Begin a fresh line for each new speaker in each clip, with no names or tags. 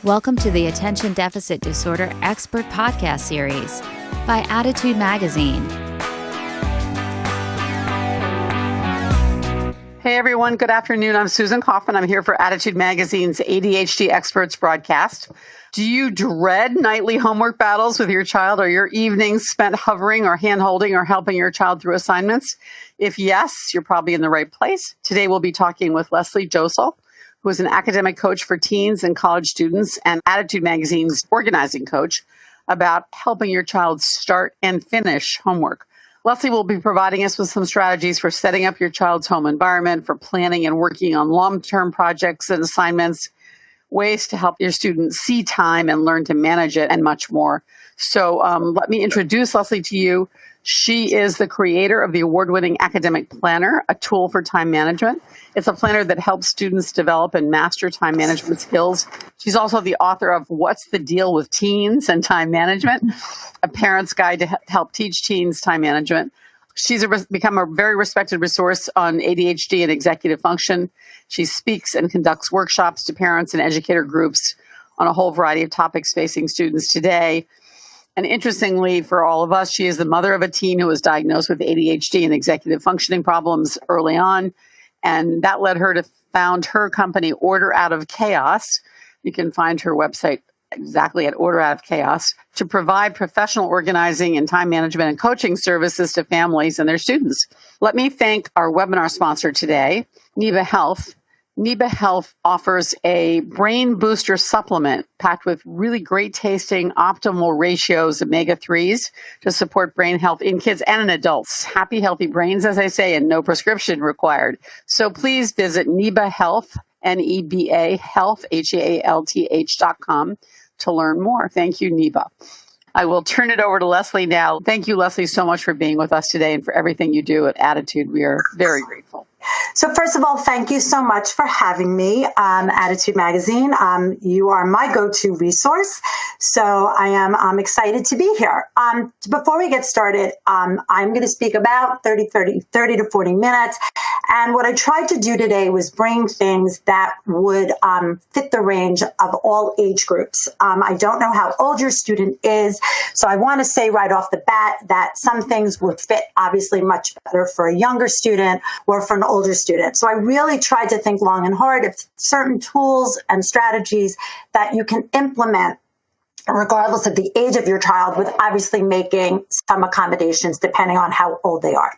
Welcome to the Attention Deficit Disorder Expert Podcast Series by Attitude Magazine.
Hey everyone, good afternoon. I'm Susan Kaufman. I'm here for Attitude Magazine's ADHD Experts broadcast. Do you dread nightly homework battles with your child, or your evenings spent hovering or hand-holding or helping your child through assignments? If yes, you're probably in the right place. Today we'll be talking with Leslie Josel, who is an academic coach for teens and college students and Attitude Magazine's organizing coach, about helping your child start and finish homework. Leslie will be providing us with some strategies for setting up your child's home environment, for planning and working on long-term projects and assignments, ways to help your students see time and learn to manage it, and much more. So let me introduce Leslie to you. She is the creator of the award-winning Academic Planner, a tool for time management. It's a planner that helps students develop and master time management skills. She's also the author of What's the Deal with Teens and Time Management, a parent's guide to help teach teens time management. She's become a very respected resource on ADHD and executive function. She speaks and conducts workshops to parents and educator groups on a whole variety of topics facing students today. And interestingly, for all of us, she is the mother of a teen who was diagnosed with ADHD and executive functioning problems early on. And that led her to found her company, Order Out of Chaos. You can find her website exactly at Order Out of Chaos, to provide professional organizing and time management and coaching services to families and their students. Let me thank our webinar sponsor today, Neba Health. Neba Health offers a brain booster supplement packed with really great tasting optimal ratios of omega-3s to support brain health in kids and in adults. Happy, healthy brains, as I say, and no prescription required. So please visit Neba Health, N-E-B-A Health, Health.com to learn more. Thank you, Neba. I will turn it over to Leslie now. Thank you, Leslie, so much for being with us today and for everything you do at Attitude. We are very grateful.
So first of all, thank you so much for having me, Attitude Magazine. You are my go-to resource, so I'm excited to be here. Before we get started, I'm going to speak about 30 to 40 minutes, and what I tried to do today was bring things that would fit the range of all age groups. I don't know how old your student is, so I want to say right off the bat that some things would fit obviously much better for a younger student or for an older student. So I really tried to think long and hard of certain tools and strategies that you can implement regardless of the age of your child, with obviously making some accommodations depending on how old they are.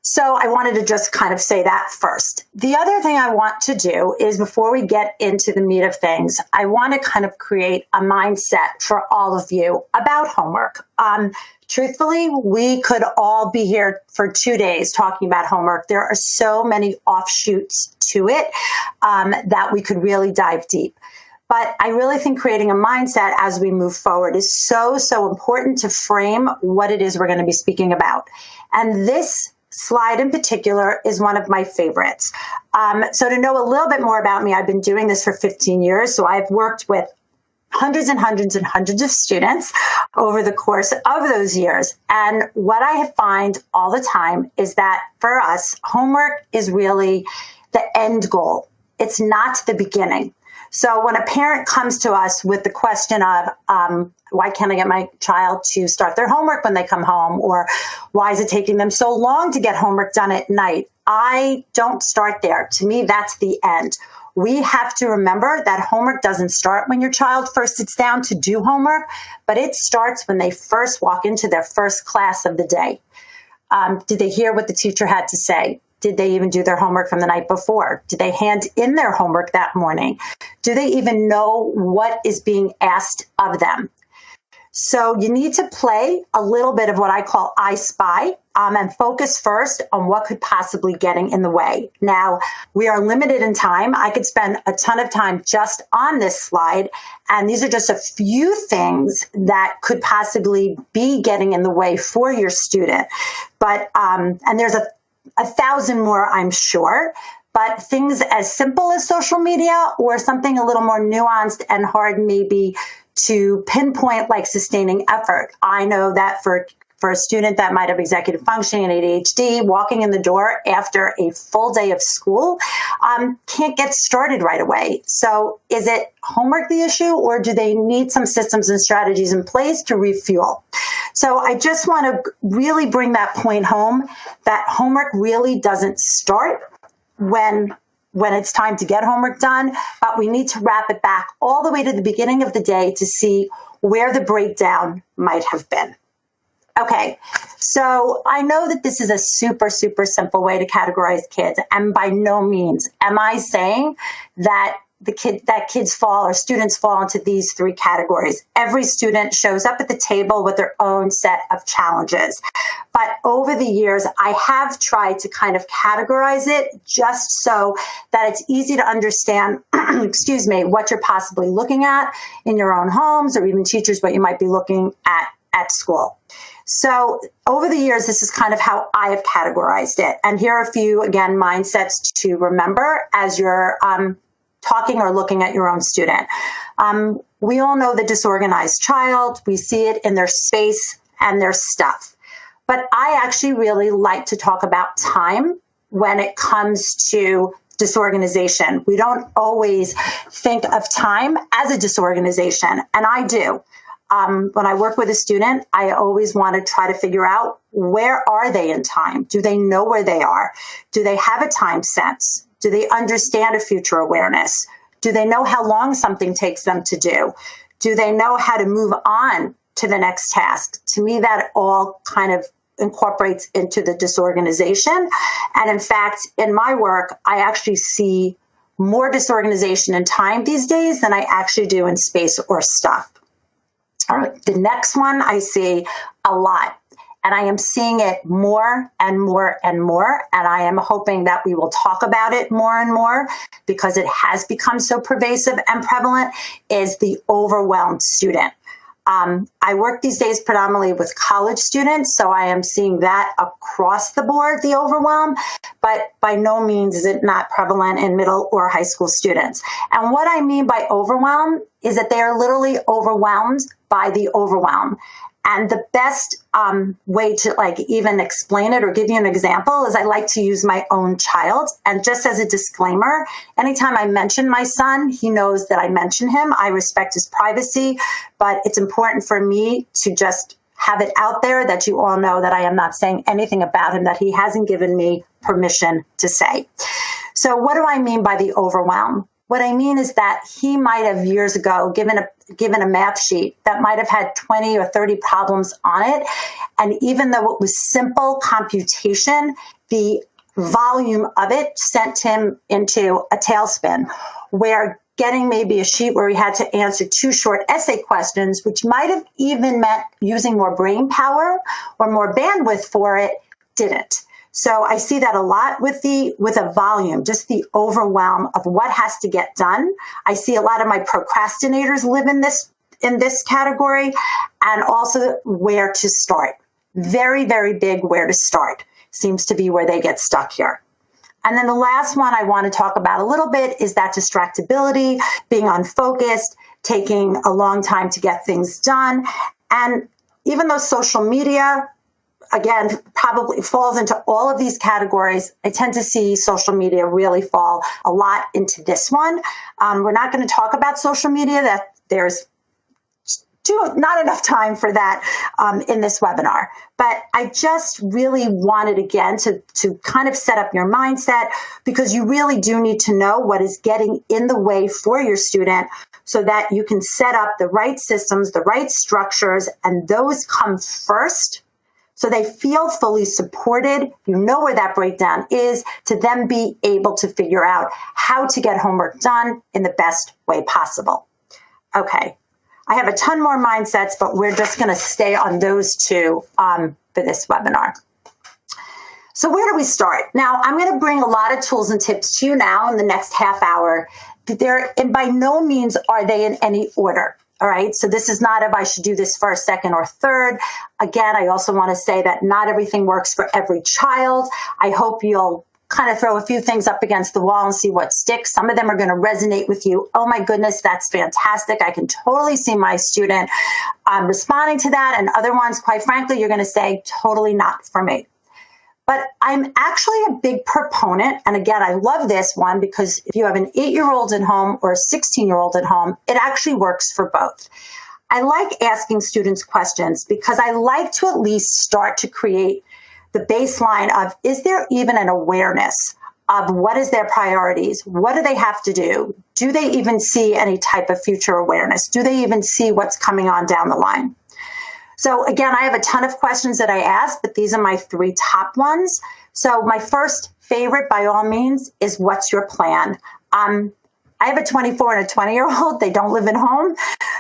So I wanted to just kind of say that first. The other thing I want to do is, before we get into the meat of things, I want to kind of create a mindset for all of you about homework. Truthfully, we could all be here for 2 days talking about homework. There are so many offshoots to it that we could really dive deep. But I really think creating a mindset as we move forward is so important to frame what it is we're going to be speaking about. And this slide in particular is one of my favorites. So to know a little bit more about me, I've been doing this for 15 years. So I've worked with hundreds and hundreds and hundreds of students over the course of those years. And what I find all the time is that for us, homework is really the end goal. It's not the beginning. So when a parent comes to us with the question of, why can't I get my child to start their homework when they come home? Or why is it taking them so long to get homework done at night? I don't start there. To me, that's the end. We have to remember that homework doesn't start when your child first sits down to do homework, but it starts when they first walk into their first class of the day. Did they hear what the teacher had to say? Did they even do their homework from the night before? Did they hand in their homework that morning? Do they even know what is being asked of them? So you need to play a little bit of what I call I Spy, and focus first on what could possibly getting in the way. Now, we are limited in time. I could spend a ton of time just on this slide, and these are just a few things that could possibly be getting in the way for your student. But, and there's a thousand more, I'm sure. But things as simple as social media, or something a little more nuanced and hard maybe to pinpoint, like sustaining effort. I know that for for a student that might have executive functioning and ADHD, walking in the door after a full day of school can't get started right away. So is it homework the issue, or do they need some systems and strategies in place to refuel? So I just want to really bring that point home, that homework really doesn't start when it's time to get homework done, but we need to wrap it back all the way to the beginning of the day to see where the breakdown might have been. Okay, so I know that this is a super, super simple way to categorize kids, and by no means am I saying that kids fall or students fall into these three categories. Every student shows up at the table with their own set of challenges. But over the years, I have tried to kind of categorize it just so that it's easy to understand, what you're possibly looking at in your own homes, or even teachers, what you might be looking at school. So over the years, this is kind of how I have categorized it. And here are a few, again, mindsets to remember as you're talking or looking at your own student. We all know the disorganized child. We see it in their space and their stuff. But I actually really like to talk about time when it comes to disorganization. We don't always think of time as a disorganization, and I do. When I work with a student, I always want to try to figure out, where are they in time? Do they know where they are? Do they have a time sense? Do they understand a future awareness? Do they know how long something takes them to do? Do they know how to move on to the next task? To me, that all kind of incorporates into the disorganization. And in fact, in my work, I actually see more disorganization in time these days than I actually do in space or stuff. All right, the next one I see a lot. And I am seeing it more and more and more. And I am hoping that we will talk about it more and more, because it has become so pervasive and prevalent, is the overwhelmed student. I work these days predominantly with college students, so I am seeing that across the board, the overwhelm, but by no means is it not prevalent in middle or high school students. And what I mean by overwhelm is that they are literally overwhelmed by the overwhelm. And the best way to even explain it or give you an example is I like to use my own child. And just as a disclaimer, anytime I mention my son, he knows that I mention him. I respect his privacy, but it's important for me to just have it out there that you all know that I am not saying anything about him that he hasn't given me permission to say. So what do I mean by the overwhelm? What I mean is that he might have years ago given a math sheet that might have had 20 or 30 problems on it. And even though it was simple computation, the volume of it sent him into a tailspin, where getting maybe a sheet where he had to answer 2 short essay questions, which might have even meant using more brain power or more bandwidth for it, didn't. So I see that a lot with a volume, just the overwhelm of what has to get done. I see a lot of my procrastinators live in this category, and also where to start. Very, very big where to start seems to be where they get stuck here. And then the last one I want to talk about a little bit is that distractibility, being unfocused, taking a long time to get things done. And even though social media, again, probably falls into all of these categories, I tend to see social media really fall a lot into this one. We're not going to talk about social media. That there's not enough time for that in this webinar. But I just really wanted, again, to kind of set up your mindset, because you really do need to know what is getting in the way for your student so that you can set up the right systems, the right structures, and those come first. So they feel fully supported. You know where that breakdown is, to then be able to figure out how to get homework done in the best way possible. Okay, I have a ton more mindsets, but we're just going to stay on those 2 for this webinar. So where do we start? Now, I'm going to bring a lot of tools and tips to you now in the next half hour. And by no means are they in any order. All right, so this is not if I should do this first, second, or third. Again, I also want to say that not everything works for every child. I hope you'll kind of throw a few things up against the wall and see what sticks. Some of them are going to resonate with you. Oh my goodness, that's fantastic. I can totally see my student responding to that. And other ones, quite frankly, you're going to say, totally not for me. But I'm actually a big proponent. And again, I love this one because if you have an 8-year-old at home or a 16-year-old at home, it actually works for both. I like asking students questions because I like to at least start to create the baseline of, is there even an awareness of what is their priorities? What do they have to do? Do they even see any type of future awareness? Do they even see what's coming on down the line? So again, I have a ton of questions that I ask, but these are my 3 top ones. So my first favorite, by all means, is what's your plan? I have a 24 and a 20-year-old. They don't live at home.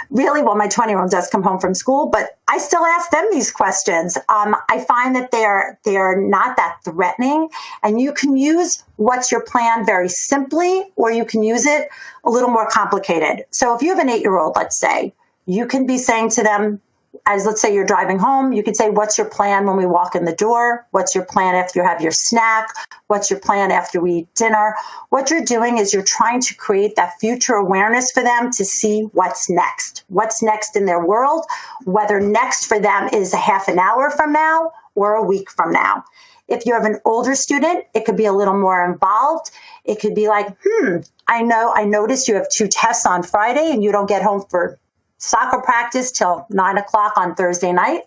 Really, well, my 20-year-old does come home from school, but I still ask them these questions. I find that they're not that threatening, and you can use what's your plan very simply, or you can use it a little more complicated. So if you have an 8-year-old, let's say, you can be saying to them, as let's say you're driving home, you could say, what's your plan when we walk in the door? What's your plan after you have your snack? What's your plan after we eat dinner? What you're doing is you're trying to create that future awareness for them to see what's next in their world, whether next for them is a half an hour from now or a week from now. If you have an older student, it could be a little more involved. It could be like, I noticed you have 2 tests on Friday and you don't get home for soccer practice till 9 o'clock on Thursday night.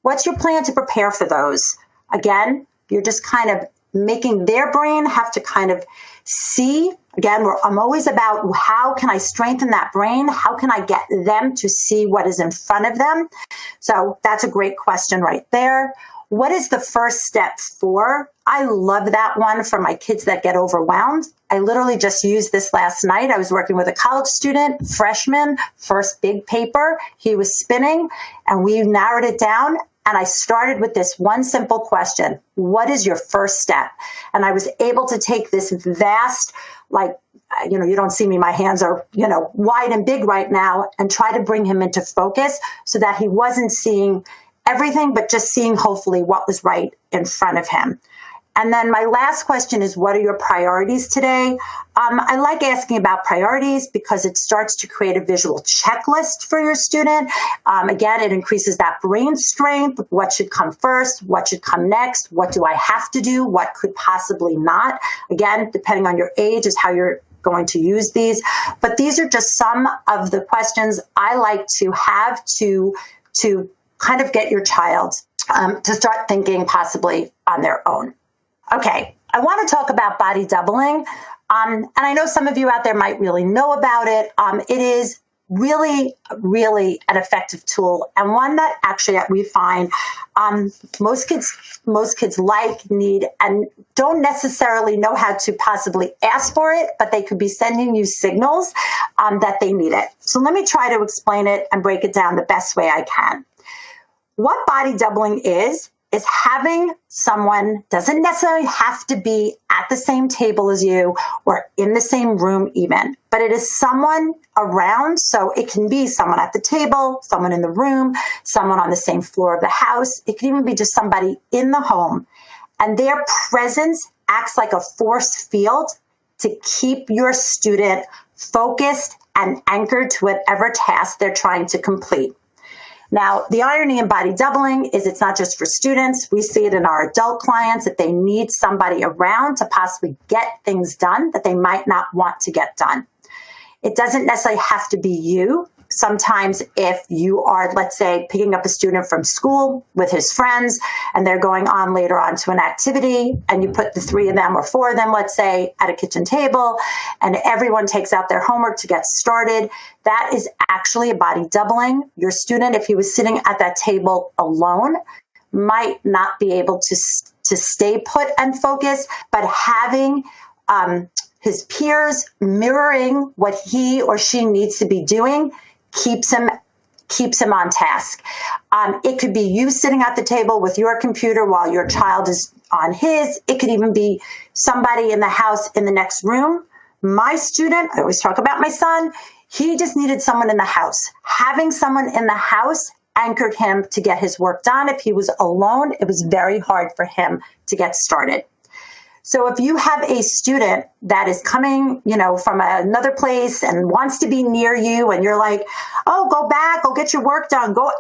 What's your plan to prepare for those? Again, you're just kind of making their brain have to kind of see. Again, I'm always about how can I strengthen that brain? How can I get them to see what is in front of them? So that's a great question right there. What is the first step for? I love that one for my kids that get overwhelmed. I literally just used this last night. I was working with a college student, freshman, first big paper. He was spinning and we narrowed it down. And I started with this one simple question. What is your first step? And I was able to take this vast, you don't see me, my hands are, wide and big right now, and try to bring him into focus so that he wasn't seeing everything, but just seeing hopefully what was right in front of him. And then my last question is, what are your priorities today? I like asking about priorities because it starts to create a visual checklist for your student. Again, it increases that brain strength. What should come first? What should come next? What do I have to do? What could possibly not? Again, depending on your age is how you're going to use these. But these are just some of the questions I like to have to kind of get your child to start thinking possibly on their own. Okay, I want to talk about body doubling. And I know some of you out there might really know about it. It is really, really an effective tool, and one that actually we find most kids like, need, and don't necessarily know how to possibly ask for it, but they could be sending you signals that they need it. So let me try to explain it and break it down the best way I can. What body doubling is having someone, doesn't necessarily have to be at the same table as you or in the same room even, but it is someone around. So it can be someone at the table, someone in the room, someone on the same floor of the house. It can even be just somebody in the home. And their presence acts like a force field to keep your student focused and anchored to whatever task they're trying to complete. Now, the irony in body doubling is it's not just for students. We see it in our adult clients that they need somebody around to possibly get things done that they might not want to get done. It doesn't necessarily have to be you. Sometimes if you are, let's say, picking up a student from school with his friends and they're going on later on to an activity and you put the 3 of them or 4 of them, let's say, at a kitchen table and everyone takes out their homework to get started, that is actually a body doubling. Your student, if he was sitting at that table alone, might not be able to stay put and focus, but having his peers mirroring what he or she needs to be doing keeps him on task. It could be you sitting at the table with your computer while your child is on his. It could even be somebody in the house in the next room. My student, I always talk about my son, he just needed someone in the house. Having someone in the house anchored him to get his work done. If he was alone, it was very hard for him to get started. So if you have a student that is coming, from another place and wants to be near you, and you're like, oh, go back, go get your work done, go,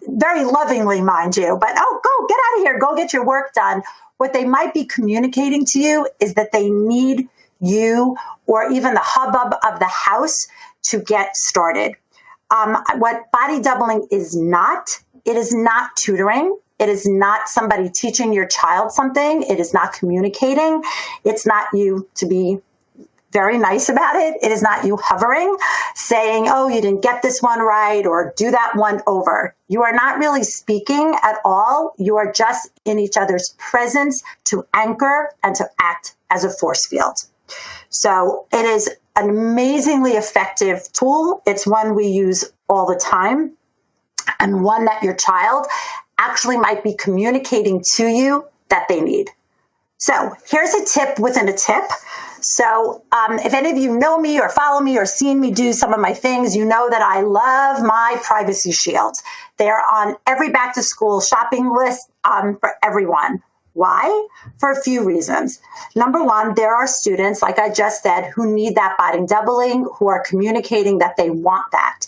very lovingly, mind you, but oh, go get out of here, go get your work done. What they might be communicating to you is that they need you or even the hubbub of the house to get started. What body doubling is not, it is not tutoring. It is not somebody teaching your child something. It is not communicating. It's not you, to be very nice about it. It is not you hovering, saying, oh, you didn't get this one right, or do that one over. You are not really speaking at all. You are just in each other's presence to anchor and to act as a force field. So it is an amazingly effective tool. It's one we use all the time, and one that your child actually might be communicating to you that they need. So here's a tip within a tip. So if any of you know me or follow me or seen me do some of my things, you know that I love my privacy shields. They're on every back to school shopping list for everyone. Why? For a few reasons. Number one, there are students, like I just said, who need that body doubling, who are communicating that they want that.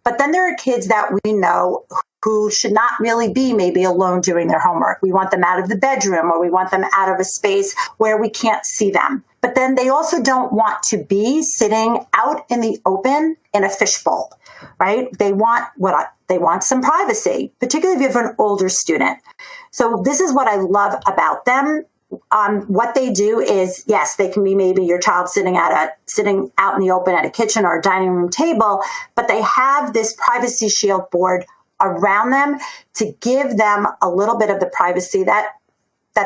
But then there are kids that we know who should not really be maybe alone doing their homework. We want them out of the bedroom, or we want them out of a space where we can't see them. But then they also don't want to be sitting out in the open in a fishbowl, right? They want some privacy, particularly if you have an older student. So this is what I love about them. What they do is, yes, they can be maybe your child sitting out in the open at a kitchen or a dining room table, but they have this privacy shield board around them to give them a little bit of the privacy that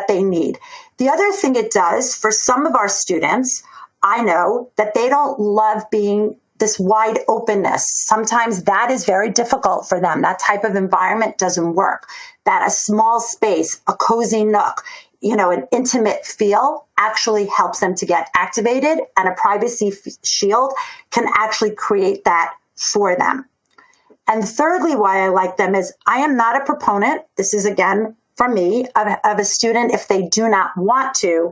they need. The other thing it does for some of our students, I know that they don't love being this wide openness. Sometimes that is very difficult for them. That type of environment doesn't work. That a small space, a cozy nook, an intimate feel actually helps them to get activated, and a privacy shield can actually create that for them. And thirdly, why I like them is I am not a proponent, this is again from me, of a student, if they do not want to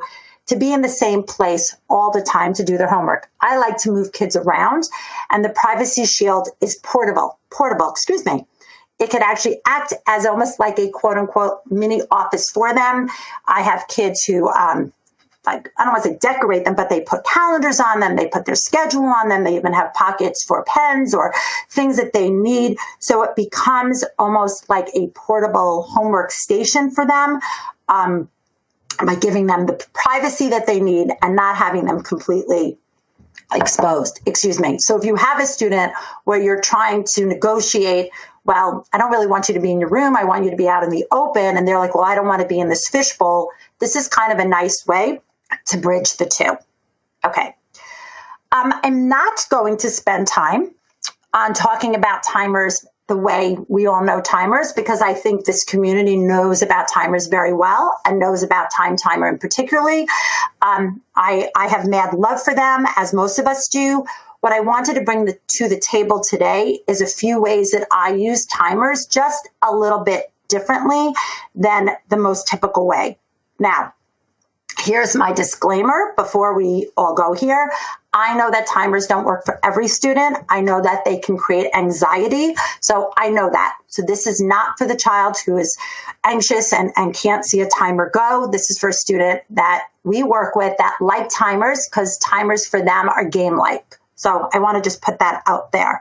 be in the same place all the time to do their homework. I like to move kids around, and the privacy shield is portable, It could actually act as almost like a quote unquote mini office for them. I have kids who, I don't want to say decorate them, but they put calendars on them. They put their schedule on them. They even have pockets for pens or things that they need. So it becomes almost like a portable homework station for them, by giving them the privacy that they need and not having them completely exposed. So if you have a student where you're trying to negotiate, well, I don't really want you to be in your room, I want you to be out in the open, and they're like, well, I don't want to be in this fishbowl, this is kind of a nice way to bridge the two. Okay. I'm not going to spend time on talking about timers the way we all know timers, because I think this community knows about timers very well and knows about timer in particularly. I have mad love for them, as most of us do. What I wanted to bring to the table today is a few ways that I use timers just a little bit differently than the most typical way. Now, here's my disclaimer before we all go here. I know that timers don't work for every student. I know that they can create anxiety. So I know that. So this is not for the child who is anxious and can't see a timer go. This is for a student that we work with that like timers, because timers for them are game-like. So I want to just put that out there.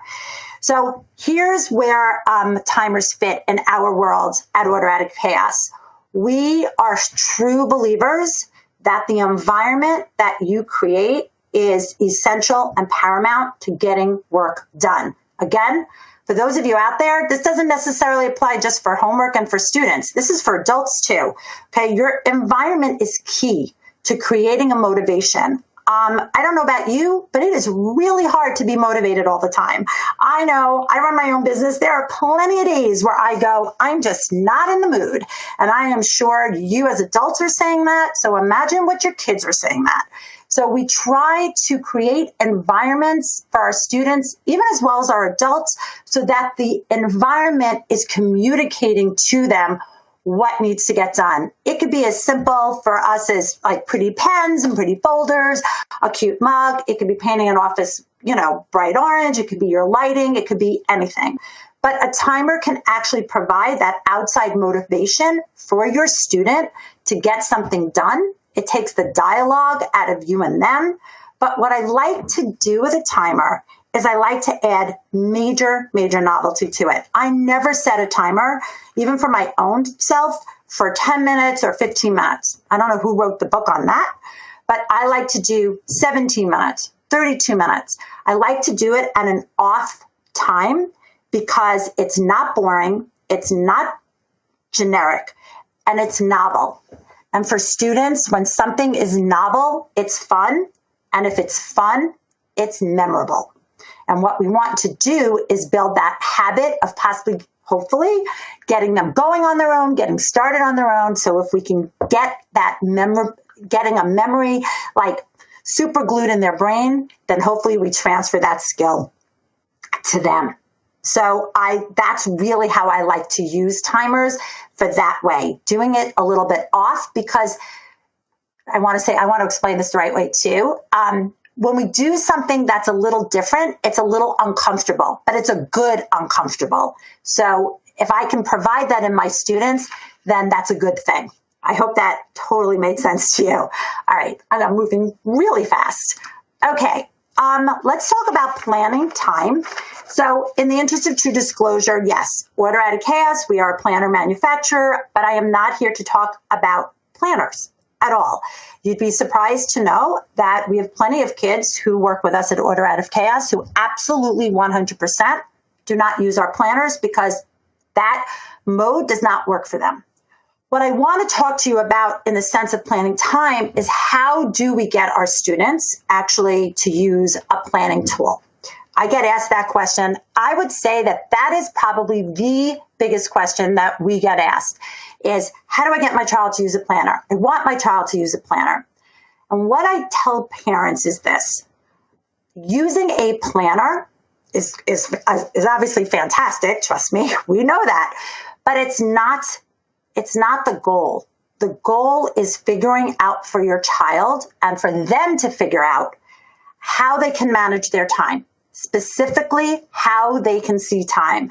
So here's where timers fit in our world at Order Out of Chaos. We are true believers that the environment that you create is essential and paramount to getting work done. Again, for those of you out there, this doesn't necessarily apply just for homework and for students. This is for adults too. Okay, your environment is key to creating a motivation. I don't know about you, but it is really hard to be motivated all the time. I know I run my own business. There are plenty of days where I go, I'm just not in the mood. And I am sure you as adults are saying that. So imagine what your kids are saying that. So we try to create environments for our students, even as well as our adults, so that the environment is communicating to them what needs to get done. It could be as simple for us as like pretty pens and pretty folders, a cute mug. It could be painting an office, bright orange. It could be your lighting. It could be anything. But a timer can actually provide that outside motivation for your student to get something done. It takes the dialogue out of you and them. But what I like to do with a timer is I like to add major novelty to it. I never set a timer, even for my own self, for 10 minutes or 15 minutes. I don't know who wrote the book on that, but I like to do 17 minutes, 32 minutes. I like to do it at an off time because it's not boring, it's not generic, and it's novel. And for students, when something is novel, it's fun. And if it's fun, it's memorable. And what we want to do is build that habit of possibly, hopefully, getting them going on their own, getting started on their own. So if we can get that getting a memory like super glued in their brain, then hopefully we transfer that skill to them. So that's really how I like to use timers, for that way, doing it a little bit off, because I want to explain this the right way too. When we do something that's a little different, it's a little uncomfortable, but it's a good uncomfortable. So if I can provide that in my students, then that's a good thing. I hope that totally made sense to you. All right, I'm moving really fast. Okay, let's talk about planning time. So in the interest of true disclosure, yes, Order Out of Chaos, we are a planner manufacturer, but I am not here to talk about planners at all. You'd be surprised to know that we have plenty of kids who work with us at Order Out of Chaos who absolutely 100% do not use our planners because that mode does not work for them. What I want to talk to you about in the sense of planning time is how do we get our students actually to use a planning tool? I get asked that question. I would say that is probably the biggest question that we get asked is, how do I get my child to use a planner? I want my child to use a planner. And what I tell parents is this: using a planner is obviously fantastic. Trust me, we know that, but it's not the goal. The goal is figuring out for your child and for them to figure out how they can manage their time, specifically how they can see time.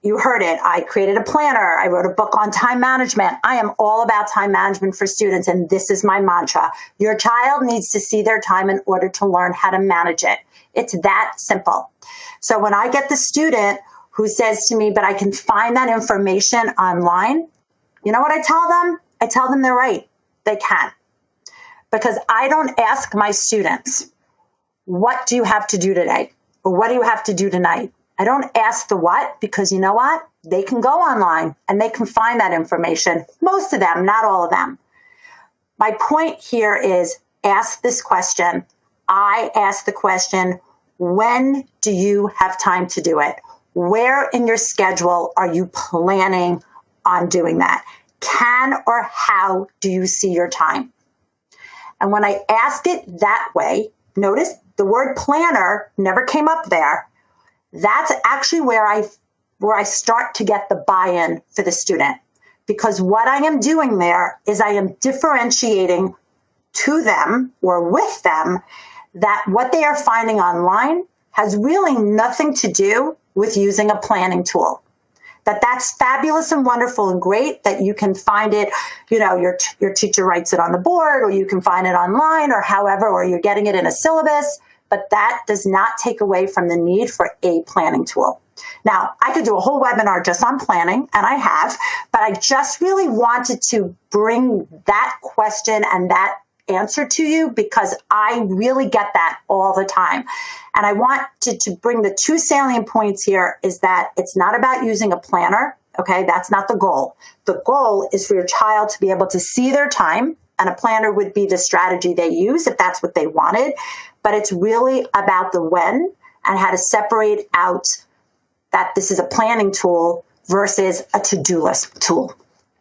You heard it. I created a planner. I wrote a book on time management. I am all about time management for students, and this is my mantra. Your child needs to see their time in order to learn how to manage it. It's that simple. So when I get the student who says to me, but I can find that information online, you know what I tell them? I tell them they're right. They can. Because I don't ask my students, what do you have to do today? Or what do you have to do tonight? I don't ask the what, because you know what? They can go online and they can find that information. Most of them, not all of them. My point here is ask this question. I ask the question, when do you have time to do it? Where in your schedule are you planning on doing that? Can or how do you see your time? And when I ask it that way, notice the word planner never came up there. That's actually where I start to get the buy-in for the student. Because what I am doing there is I am differentiating to them or with them that what they are finding online has really nothing to do with using a planning tool. That's fabulous and wonderful and great that you can find it, your teacher writes it on the board, or you can find it online, or however, or you're getting it in a syllabus, but that does not take away from the need for a planning tool. Now, I could do a whole webinar just on planning, and I have, but I just really wanted to bring that question and that answer to you because I really get that all the time. And I want to bring the two salient points here is that it's not about using a planner. Okay, that's not the goal. The goal is for your child to be able to see their time, and a planner would be the strategy they use if that's what they wanted. But it's really about the when and how to separate out that this is a planning tool versus a to-do list tool.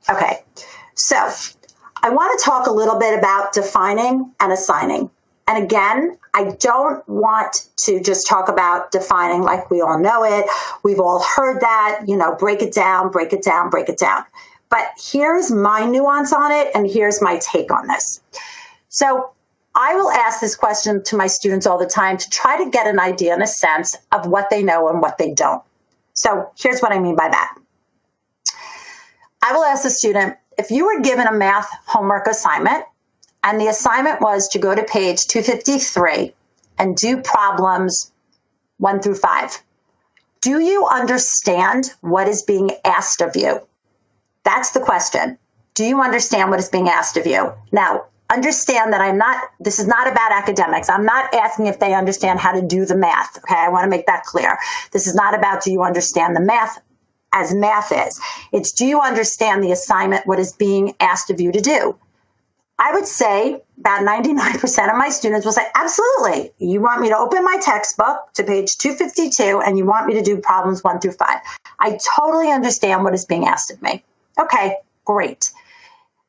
Okay, so I want to talk a little bit about defining and assigning. And again, I don't want to just talk about defining like we all know it. We've all heard that, break it down, break it down, break it down. But here's my nuance on it, and here's my take on this. So I will ask this question to my students all the time to try to get an idea and a sense of what they know and what they don't. So here's what I mean by that. I will ask the student, if you were given a math homework assignment, and the assignment was to go to page 253 and do problems 1 through 5. Do you understand what is being asked of you? That's the question. Do you understand what is being asked of you? Now, understand that this is not about academics. I'm not asking if they understand how to do the math. Okay, I want to make that clear. This is not about do you understand the math as math is. It's do you understand the assignment, what is being asked of you to do? I would say about 99% of my students will say, absolutely. You want me to open my textbook to page 252 and you want me to do problems 1 through 5. I totally understand what is being asked of me. Okay, great.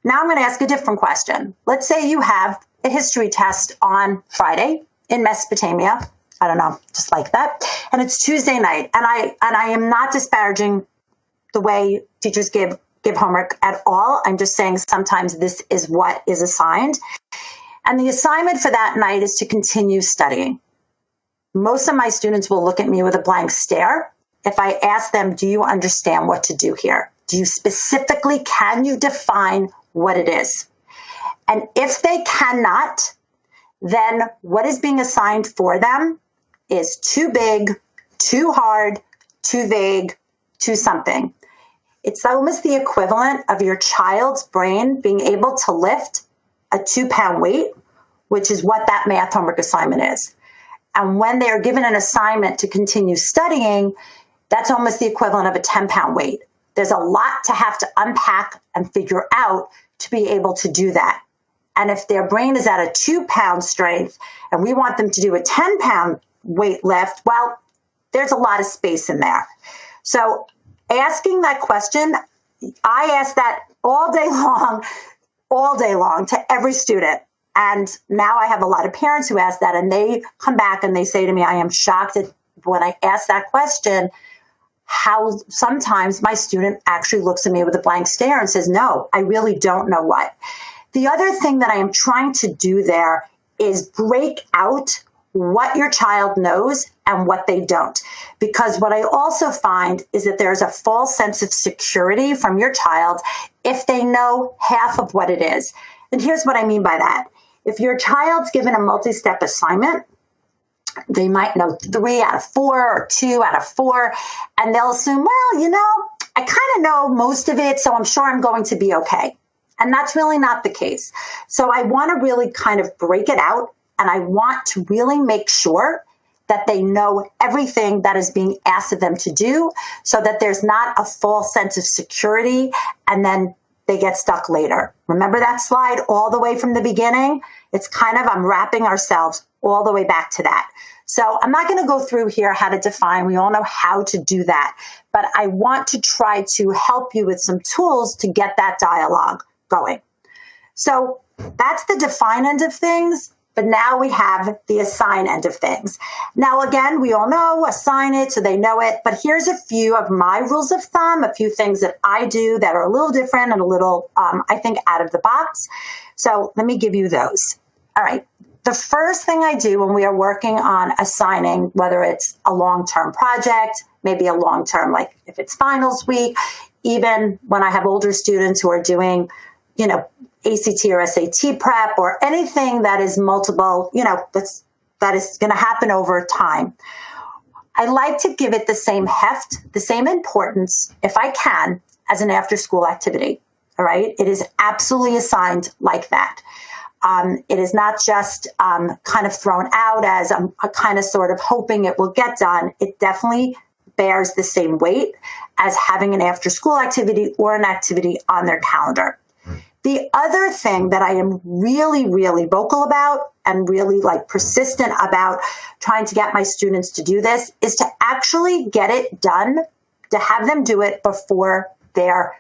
Now I'm going to ask a different question. Let's say you have a history test on Friday in Mesopotamia. I don't know, just like that. And it's Tuesday night. And I am not disparaging the way teachers give homework at all. I'm just saying sometimes this is what is assigned. And the assignment for that night is to continue studying. Most of my students will look at me with a blank stare if I ask them, do you understand what to do here? Can you define what it is? And if they cannot, then what is being assigned for them is too big, too hard, too vague, too something. It's almost the equivalent of your child's brain being able to lift a 2-pound weight, which is what that math homework assignment is. And when they are given an assignment to continue studying, that's almost the equivalent of a 10-pound weight. There's a lot to have to unpack and figure out to be able to do that. And if their brain is at a 2-pound strength and we want them to do a 10-pound weight lift, well, there's a lot of space in there. So asking that question, I ask that all day long to every student. And now I have a lot of parents who ask that, and they come back and they say to me, I am shocked at when I ask that question, how sometimes my student actually looks at me with a blank stare and says, no, I really don't know what. The other thing that I am trying to do there is break out what your child knows and what they don't. Because what I also find is that there's a false sense of security from your child if they know half of what it is. And here's what I mean by that. If your child's given a multi-step assignment, they might know 3 out of 4 or 2 out of 4, and they'll assume, well, I kind of know most of it, so I'm sure I'm going to be okay. And that's really not the case. So I want to really kind of break it out, and I want to really make sure that they know everything that is being asked of them to do so that there's not a false sense of security and then they get stuck later. Remember that slide all the way from the beginning? It's kind of, I'm wrapping ourselves all the way back to that. So I'm not going to go through here how to define. We all know how to do that. But I want to try to help you with some tools to get that dialogue going. So that's the define end of things. But now we have the assign end of things. Now, again, we all know, assign it so they know it. But here's a few of my rules of thumb, a few things that I do that are a little different and a little, I think, out of the box. So let me give you those. All right. The first thing I do when we are working on assigning, whether it's a long-term project, maybe a long-term, like if it's finals week, even when I have older students who are doing, ACT or SAT prep or anything that is multiple, that is going to happen over time. I like to give it the same heft, the same importance, if I can, as an after-school activity. All right. It is absolutely assigned like that. It is not just kind of thrown out as a kind of sort of hoping it will get done. It definitely bears the same weight as having an after-school activity or an activity on their calendar. The other thing that I am really, really vocal about and really persistent about trying to get my students to do this is to actually get it done, to have them do it before their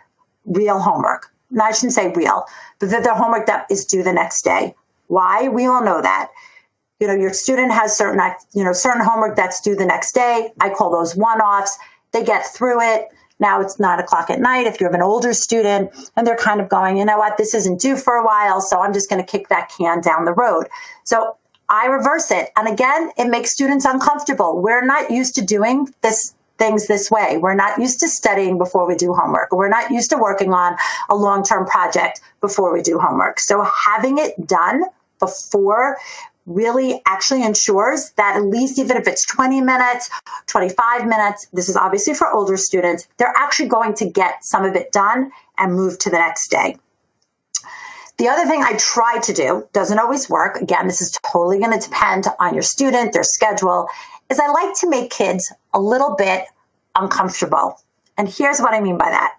real homework. Now, I shouldn't say real, but their homework that is due the next day. Why? We all know that. Your student has certain homework that's due the next day. I call those one-offs. They get through it. Now it's 9:00 at night. If you have an older student and they're kind of going, you know what, this isn't due for a while, so I'm just going to kick that can down the road. So I reverse it. And again, it makes students uncomfortable. We're not used to doing things this way. We're not used to studying before we do homework. We're not used to working on a long-term project before we do homework. So having it done before really actually ensures that at least, even if it's 20 minutes, 25 minutes, this is obviously for older students, they're actually going to get some of it done and move to the next day. The other thing I try to do, doesn't always work, again, this is totally going to depend on your student, their schedule, is I like to make kids a little bit uncomfortable. And here's what I mean by that.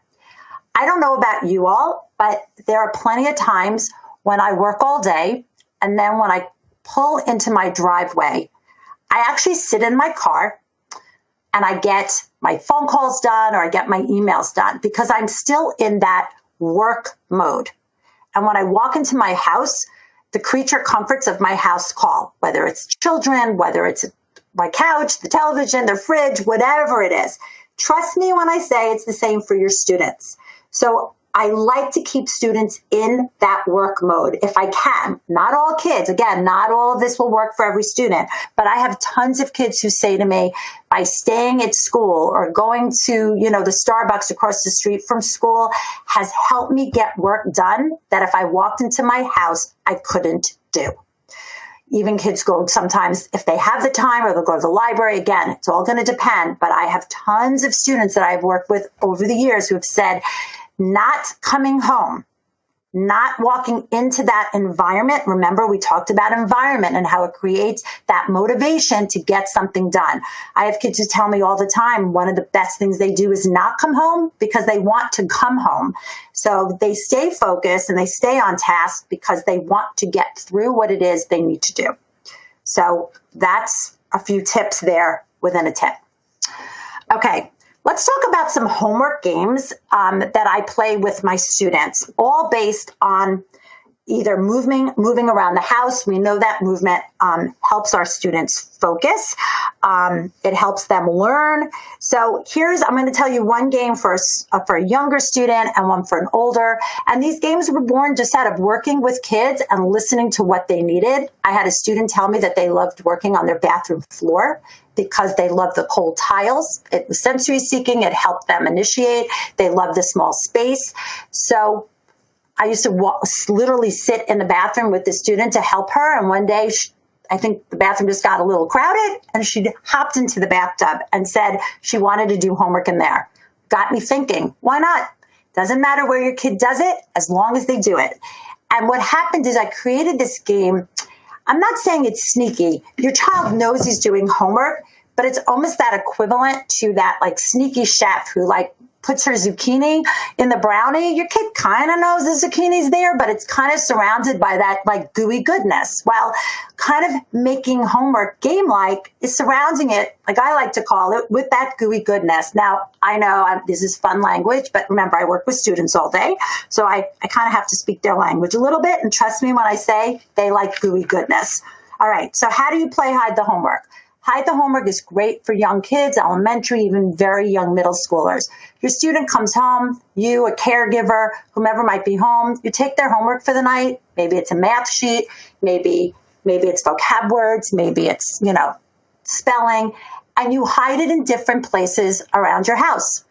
I don't know about you all, but there are plenty of times when I work all day, and then when I pull into my driveway, I actually sit in my car and I get my phone calls done or I get my emails done because I'm still in that work mode. And when I walk into my house, the creature comforts of my house call, whether it's children, whether it's my couch, the television, the fridge, whatever it is. Trust me when I say it's the same for your students. So I like to keep students in that work mode if I can. Not all kids. Again, not all of this will work for every student, but I have tons of kids who say to me, by staying at school or going to, the Starbucks across the street from school has helped me get work done that if I walked into my house, I couldn't do. Even kids go sometimes, if they have the time, or they'll go to the library. Again, it's all going to depend, but I have tons of students that I've worked with over the years who have said, not coming home, not walking into that environment. Remember, we talked about environment and how it creates that motivation to get something done. I have kids who tell me all the time, one of the best things they do is not come home because they want to come home. So they stay focused and they stay on task because they want to get through what it is they need to do. So that's a few tips there within a tip. Okay. Let's talk about some homework games that I play with my students, all based on either moving around the house. We know that movement helps our students focus. It helps them learn. So I'm going to tell you one game for a younger student and one for an older. And these games were born just out of working with kids and listening to what they needed. I had a student tell me that they loved working on their bathroom floor because they love the cold tiles. It was sensory seeking. It helped them initiate. They love the small space. So I used to literally sit in the bathroom with the student to help her. And one day, I think the bathroom just got a little crowded, and she hopped into the bathtub and said she wanted to do homework in there. Got me thinking, why not? Doesn't matter where your kid does it, as long as they do it. And what happened is I created this game. I'm not saying it's sneaky. Your child knows he's doing homework, but it's almost that equivalent to that like sneaky chef who puts her zucchini in the brownie. Your kid kind of knows the zucchini's there, but it's kind of surrounded by that gooey goodness. Well, kind of making homework game-like is surrounding it, like I like to call it, with that gooey goodness. Now, I know this is fun language, but remember, I work with students all day, so I kind of have to speak their language a little bit, and trust me when I say they like gooey goodness. All right, so how do you play hide the homework? Hide the homework is great for young kids, elementary, even very young middle schoolers. Your student comes home, you, a caregiver, whomever might be home, you take their homework for the night. Maybe it's a math sheet, maybe it's vocab words, maybe it's, spelling, and you hide it in different places around your house.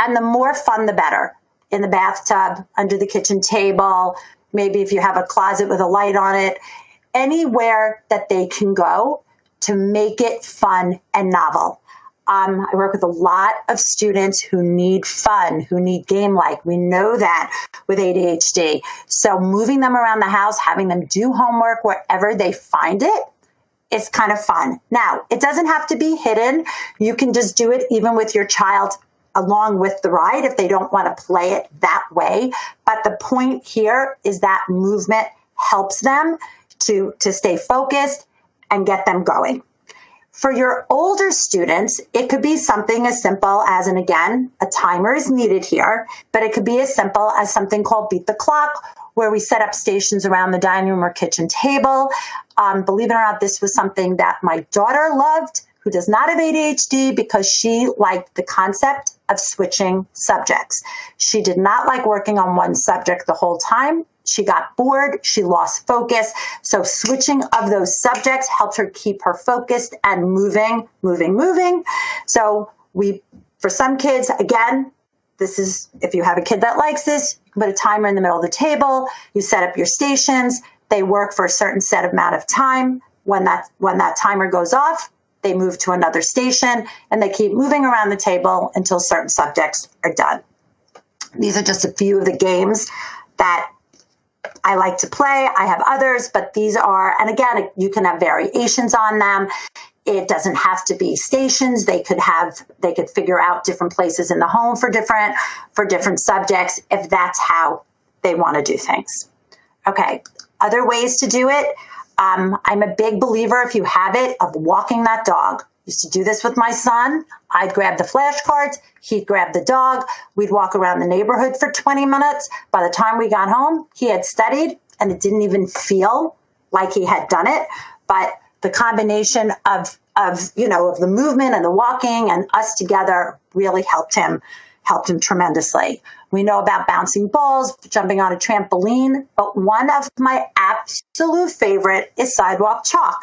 And the more fun, the better. In the bathtub, under the kitchen table, maybe if you have a closet with a light on it, anywhere that they can go to make it fun and novel. I work with a lot of students who need fun, who need game-like. We know that with ADHD. So moving them around the house, having them do homework wherever they find it, is kind of fun. Now, it doesn't have to be hidden. You can just do it even with your child along with the ride if they don't want to play it that way. But the point here is that movement helps them to stay focused and get them going. For your older students, it could be something as simple as, and again, a timer is needed here, but it could be as simple as something called Beat the Clock, where we set up stations around the dining room or kitchen table. Believe it or not, this was something that my daughter loved, who does not have ADHD, because she liked the concept of switching subjects. She did not like working on one subject the whole time. She got bored. She lost focus. So switching of those subjects helped her keep her focused and moving. So for some kids, again, this is, if you have a kid that likes this, you can put a timer in the middle of the table. You set up your stations. They work for a certain set amount of time. When that timer goes off, they move to another station, and they keep moving around the table until certain subjects are done. These are just a few of the games that I like to play. I have others, but these are, and again, you can have variations on them. It doesn't have to be stations. They could figure out different places in the home for different subjects if that's how they want to do things. Okay, other ways to do it. I'm a big believer, if you have it, of walking that dog. Used to do this with my son. I'd grab the flashcards. He'd grab the dog. We'd walk around the neighborhood for 20 minutes. By the time we got home, he had studied, and it didn't even feel like he had done it. But the combination of the movement and the walking and us together really helped him tremendously. We know about bouncing balls, jumping on a trampoline, but one of my absolute favorite is sidewalk chalk.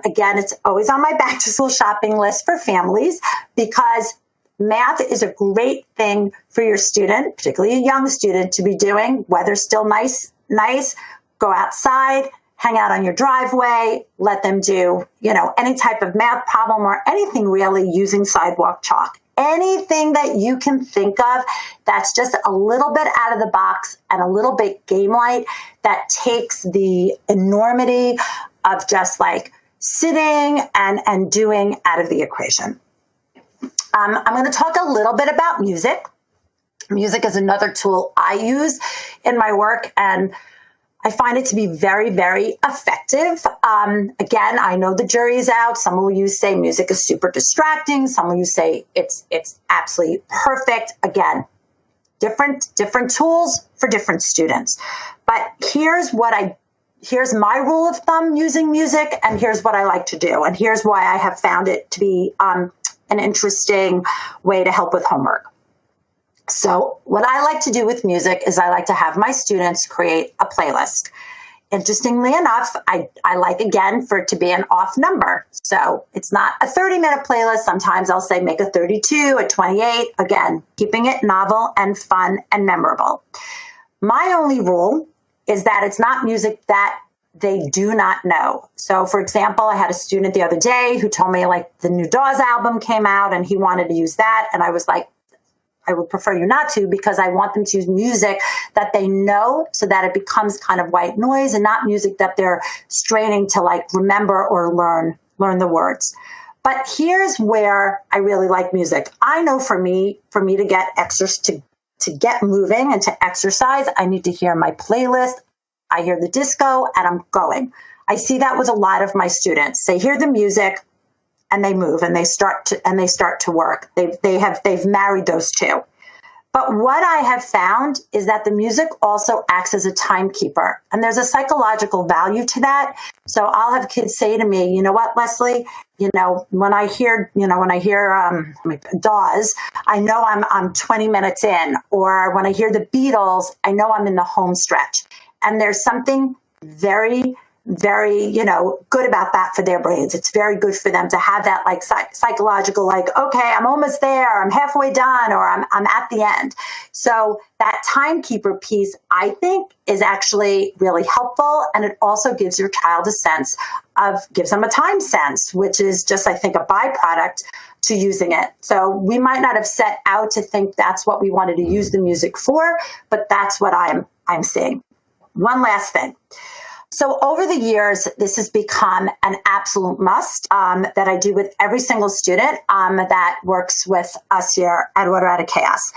Again, it's always on my back to school shopping list for families, because math is a great thing for your student, particularly a young student, to be doing. Weather's still nice, go outside, hang out on your driveway, let them do, any type of math problem or anything really using sidewalk chalk. Anything that you can think of that's just a little bit out of the box and a little bit game-like, that takes the enormity of just like sitting and doing out of the equation. I'm going to talk a little bit about music. Music is another tool I use in my work, and I find it to be very, very effective. Again, I know the jury's out. Some of you say music is super distracting. Some of you say it's absolutely perfect. Again, different tools for different students. But here's my rule of thumb using music, and here's what I like to do. And here's why I have found it to be an interesting way to help with homework. So what I like to do with music is I like to have my students create a playlist. Interestingly enough, I like, again, for it to be an off number. So it's not a 30-minute playlist. Sometimes I'll say make a 32, a 28. Again, keeping it novel and fun and memorable. My only rule is that it's not music that they do not know. So, for example, I had a student the other day who told me, like, the new Dawes album came out and he wanted to use that. And I was like, I would prefer you not to, because I want them to use music that they know, so that it becomes kind of white noise and not music that they're straining to like remember or learn the words. But here's where I really like music. I know for me to get to get moving and to exercise, I need to hear my playlist. I hear the disco and I'm going. I see that with a lot of my students. They hear the music and they move and they start to work. They've married those two. But what I have found is that the music also acts as a timekeeper, and there's a psychological value to that. So I'll have kids say to me, "You know what, Leslie? When I hear Dawes, I know I'm 20 minutes in, or when I hear the Beatles, I know I'm in the home stretch." And there's something very, very, good about that for their brains. It's very good for them to have that like psychological, like, okay, I'm almost there, I'm halfway done, or I'm at the end. So that timekeeper piece, I think, is actually really helpful. And it also gives your child gives them a time sense, which is just, I think, a byproduct to using it. So we might not have set out to think that's what we wanted to use the music for, but that's what I'm seeing. One last thing. So over the years, this has become an absolute must that I do with every single student that works with us here at Order Out of Chaos.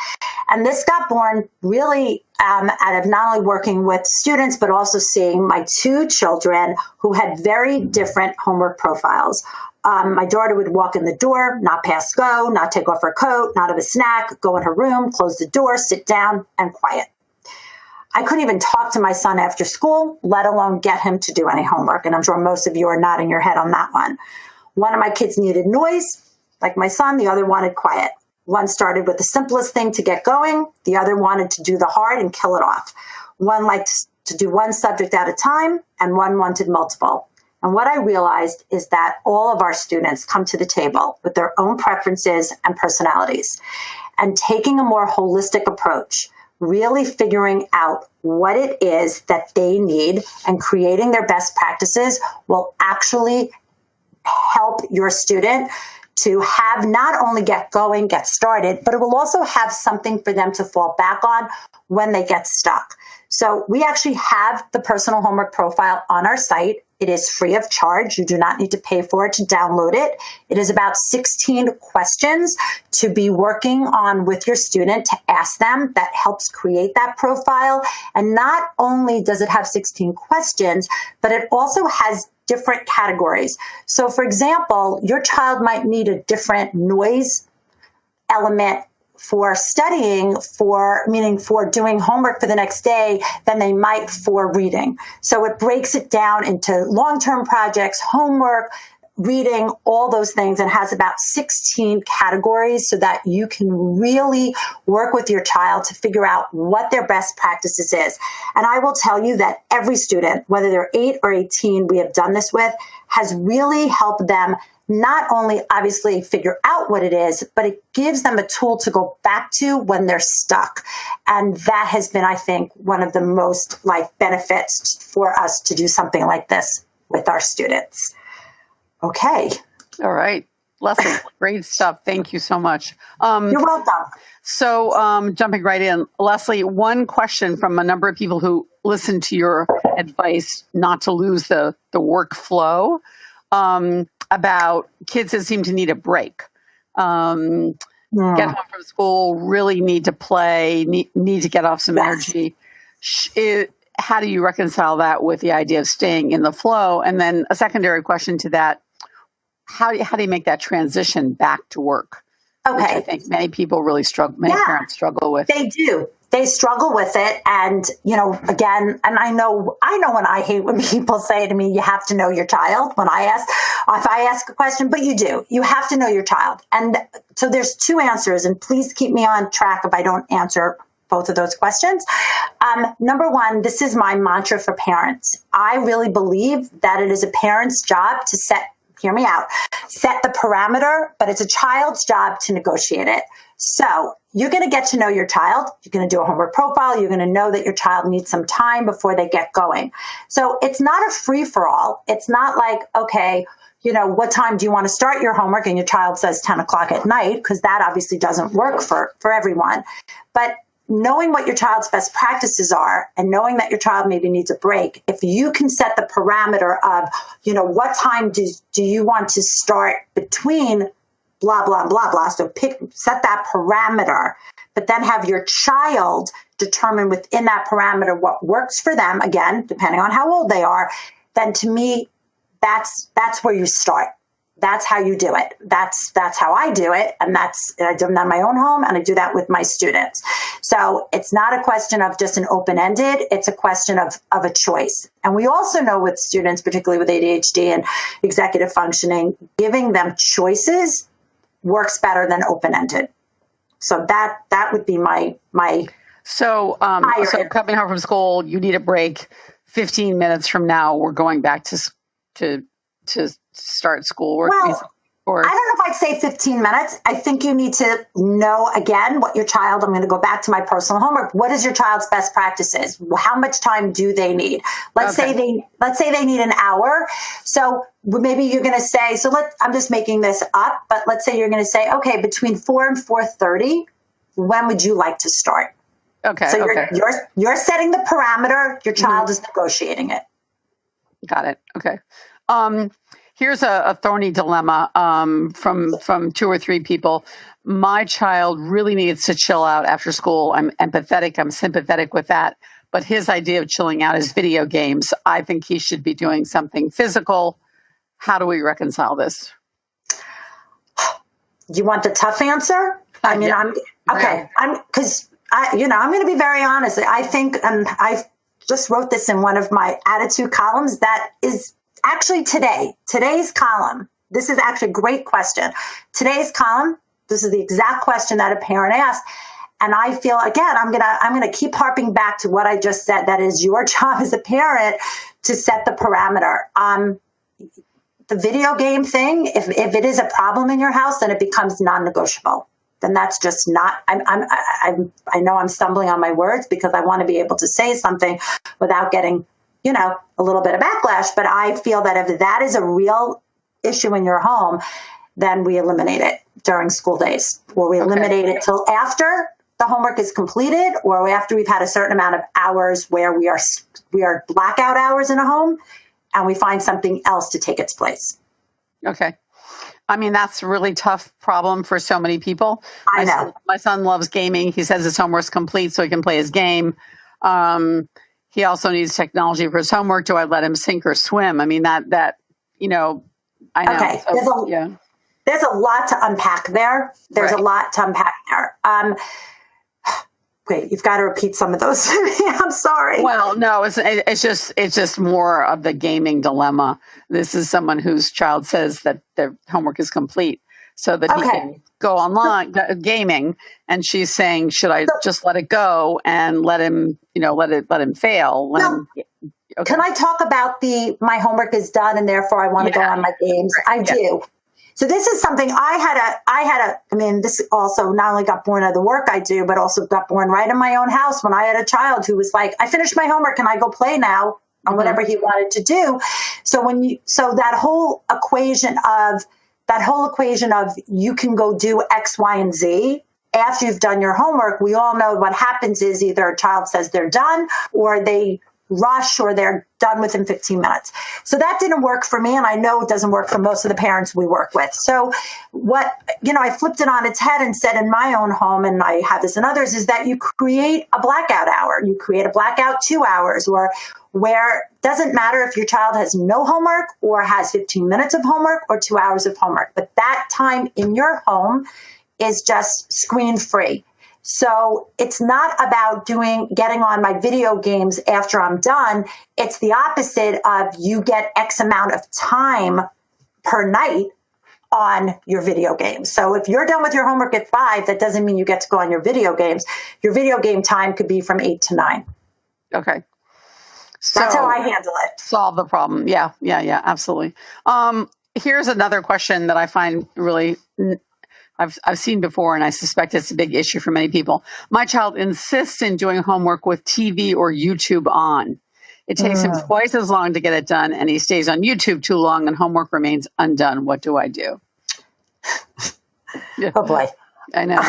And this got born really out of not only working with students, but also seeing my two children who had very different homework profiles. My daughter would walk in the door, not pass go, not take off her coat, not have a snack, go in her room, close the door, sit down, and quiet. I couldn't even talk to my son after school, let alone get him to do any homework. And I'm sure most of you are nodding your head on that one. One of my kids needed noise, like my son. The other wanted quiet. One started with the simplest thing to get going. The other wanted to do the hard and kill it off. One liked to do one subject at a time, and one wanted multiple. And what I realized is that all of our students come to the table with their own preferences and personalities. And taking a more holistic approach, really figuring out what it is that they need and creating their best practices will actually help your student to have not only get going, get started, but it will also have something for them to fall back on when they get stuck. So we actually have the personal homework profile on our site. It is free of charge. You do not need to pay for it to download it. It is about 16 questions to be working on with your student to ask them. That helps create that profile. And not only does it have 16 questions, but it also has different categories. So for example, your child might need a different noise element for studying, meaning for doing homework for the next day than they might for reading. So it breaks it down into long-term projects, homework, reading, all those things, and has about 16 categories so that you can really work with your child to figure out what their best practices is. And I will tell you that every student, whether they're 8 or 18, we have done this with, has really helped them not only obviously figure out what it is, but it gives them a tool to go back to when they're stuck. And that has been, I think, one of the most benefits for us to do something like this with our students. Okay.
All right. Leslie, great stuff. Thank you so much.
You're welcome.
So jumping right in, Leslie, one question from a number of people who listened to your advice not to lose the workflow about kids that seem to need a break. Get home from school, really need to play, need to get off some energy. How do you reconcile that with the idea of staying in the flow? And then a secondary question to that, how do you make that transition back to work?
Okay.
Which I think many people really struggle, many parents struggle with.
They do. They struggle with it. And, again, and I know when I hate when people say to me, you have to know your child if I ask a question, but you do. You have to know your child. And so there's two answers, and please keep me on track if I don't answer both of those questions. Number one, this is my mantra for parents. I really believe that it is a parent's job to hear me out, set the parameter, but it's a child's job to negotiate it. So you're going to get to know your child. You're going to do a homework profile. You're going to know that your child needs some time before they get going. So it's not a free for all. It's not like, okay, what time do you want to start your homework? And your child says 10 o'clock at night, because that obviously doesn't work for everyone. But knowing what your child's best practices are and knowing that your child maybe needs a break, if you can set the parameter of, what time do you want to start between blah, blah, blah, blah. So set that parameter, but then have your child determine within that parameter what works for them, again, depending on how old they are, then to me, that's where you start. That's how you do it. That's how I do it. And I do that in my own home, and I do that with my students. So it's not a question of just an open-ended, it's a question of a choice. And we also know with students, particularly with ADHD and executive functioning, giving them choices works better than open-ended. So that would be my
So coming home from school, you need a break. 15 minutes from now, we're going back to start schoolwork.
Well, I don't know if I'd say 15 minutes. I think you need to know, again, what your child, I'm going to go back to my personal homework. What is your child's best practices? How much time do they need? Let's say they need an hour. So maybe you're going to say, I'm just making this up, but let's say you're going to say, okay, between 4 and 4:30, when would you like to start?
Okay.
So you're setting the parameter. Your child is negotiating it.
Got it. Okay. Um, Here's a thorny dilemma from two or three people. My child really needs to chill out after school. I'm empathetic. I'm sympathetic with that. But his idea of chilling out is video games. I think he should be doing something physical. How do we reconcile this?
You want the tough answer? I mean,
Yeah.
I'm okay. I'm going to be very honest. I think, and I just wrote this in one of my attitude columns that is actually today's column. This is actually a great question. Today's column, this is the exact question that a parent asked. And I feel, again, I'm gonna keep harping back to what I just said. That is your job as a parent to set the parameter. The video game thing, if it is a problem in your house, then it becomes non-negotiable. Then that's just not. I know I'm stumbling on my words because I want to be able to say something without getting, a little bit of backlash. But I feel that if that is a real issue in your home, then we eliminate it during school days, or we eliminate it till after the homework is completed, or after we've had a certain amount of hours where we are blackout hours in a home, and we find something else to take its place.
Okay. I mean, that's a really tough problem for so many people.
I know.
My son loves gaming. He says his homework's complete so he can play his game. He also needs technology for his homework. Do I let him sink or swim? I mean, I know.
Okay.
So,
There's a lot to unpack there. Wait, you've got to repeat some of those to me. I'm sorry.
Well, no, it's just more of the gaming dilemma. This is someone whose child says that their homework is complete, so that he can go online gaming, and she's saying, should I just let it go and let him fail?
Can I talk about my homework is done and therefore I want to go on my games? I do. So this is something I mean, this also not only got born out of the work I do, but also got born right in my own house when I had a child who was like, I finished my homework, can I go play now on whatever he wanted to do? So that whole equation of you can go do X, Y, and Z after you've done your homework, we all know what happens is either a child says they're done or they rush or they're done within 15 minutes. So that didn't work for me. And I know it doesn't work for most of the parents we work with. So I flipped it on its head and said in my own home, and I have this in others, is that you create a blackout hour. You create a blackout 2 hours where it doesn't matter if your child has no homework or has 15 minutes of homework or 2 hours of homework, but that time in your home is just screen free. So it's not about getting on my video games after I'm done. It's the opposite of you get X amount of time per night on your video games. So if you're done with your homework at 5, that doesn't mean you get to go on your video games. Your video game time could be from 8 to 9.
Okay. So
that's how I handle it.
Solve the problem. Yeah, absolutely. Here's another question that I find really I've seen before, and I suspect it's a big issue for many people. My child insists in doing homework with TV or YouTube on. It takes him twice as long to get it done, and he stays on YouTube too long, and homework remains undone. What do I do?
Oh boy,
I know.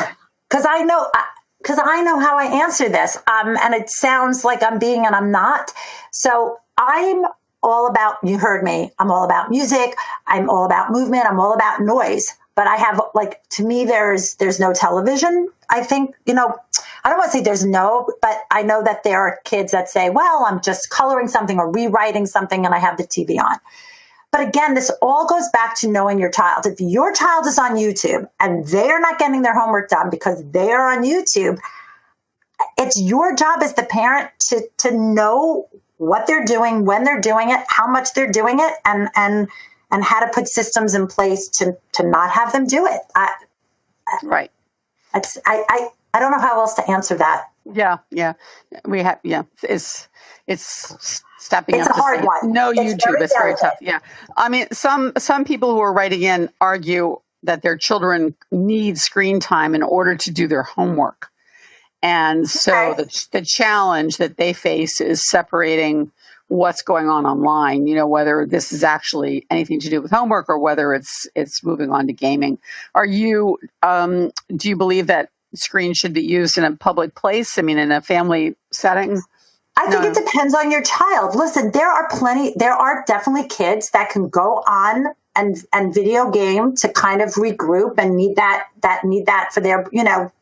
Because I know how I answer this, and it sounds like I'm being, and I'm not. So I'm all about. You heard me. I'm all about music. I'm all about movement. I'm all about noise. But I have, to me, there's no television. I think, I don't want to say there's no, but I know that there are kids that say, well, I'm just coloring something or rewriting something and I have the TV on. But again, this all goes back to knowing your child. If your child is on YouTube and they're not getting their homework done because they're on YouTube, it's your job as the parent to know what they're doing, when they're doing it, how much they're doing it, and how to put systems in place to not have them do it.
Right.
I don't know how else to answer that.
Yeah. We have. Yeah. It's stepping
it's
up.
It's a hard one.
No YouTube. It's very tough. Yeah. I mean, some people who are writing in argue that their children need screen time in order to do their homework, and so the challenge that they face is separating what's going on online, whether this is actually anything to do with homework or whether it's moving on to gaming. Do you believe that screens should be used in a public place? I mean, in a family setting?
I think it depends on your child. Listen, there are definitely kids that can go on and video game to kind of regroup and need that for their,